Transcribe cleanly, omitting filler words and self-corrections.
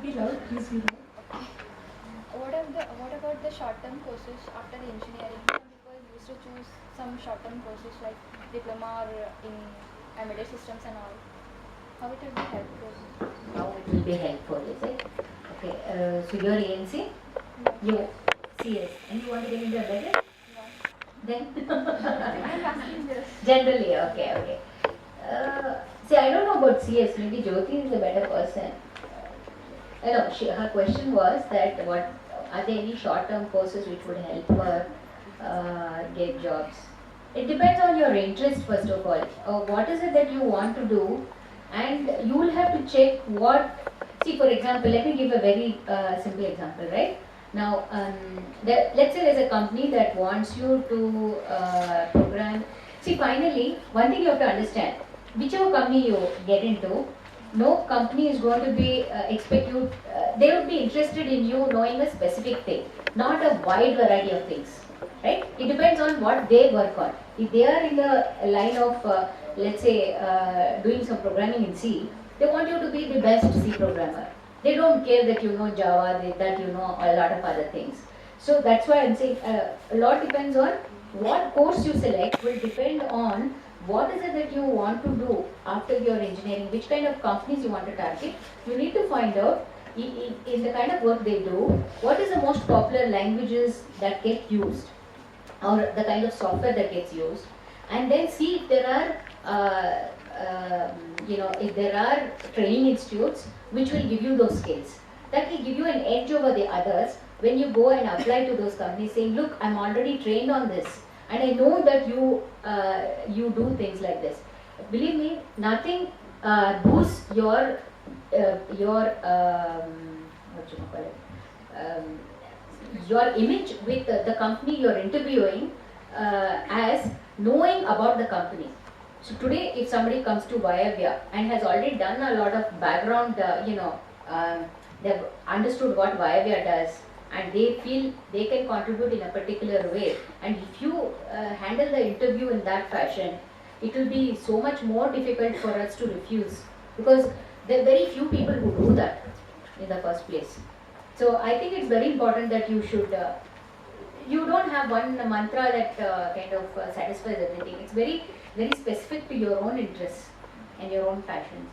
Be loud, please be loud. What about the short-term courses after the engineering? Some people used to choose some short-term courses like diploma or in embedded systems and all. How it will be helpful? How it will be helpful, is it? Okay, so you're ANC, you CS, and you want to get into embedded? No. Then? I'm asking this. Generally, okay. See, I don't know about CS, maybe Jyoti is a better person. No, her question was that what are there any short-term courses which would help her get jobs? It depends on your interest first of all. What is it that you want to do, and you will have to check what. See, for example, let me give a very simple example, right? Now, let's say there's a company that wants you to program. See, finally, one thing you have to understand: whichever company you get into, no company is going to be expect you. They would be interested in you knowing a specific thing, not a wide variety of things, right? It depends on what they work on. If they are in the line of, let's say, doing some programming in C, they want you to be the best C programmer. They don't care that you know Java, that you know a lot of other things. So that's why I'm saying a lot depends on what course you select will depend on what is it that you want to do after your engineering, which kind of companies you want to target. You need to find out in the kind of work they do, what is the most popular languages that get used, or the kind of software that gets used, and then see if there are if there are training institutes which will give you those skills. That will give you an edge over the others when you go and apply to those companies, saying, look, I'm already trained on this, and I know that you do things like this. Believe me, nothing boosts your what you call it. Your image with the company you're interviewing as knowing about the company. So today, if somebody comes to Vayavya and has already done a lot of background, they've understood what Vayavya does, and they feel they can contribute in a particular way, and if you handle the interview in that fashion, it will be so much more difficult for us to refuse, because there are very few people who do that in the first place. So I think it's very important that you should, you don't have one mantra that kind of satisfies everything. It's very, very specific to your own interests and your own passions.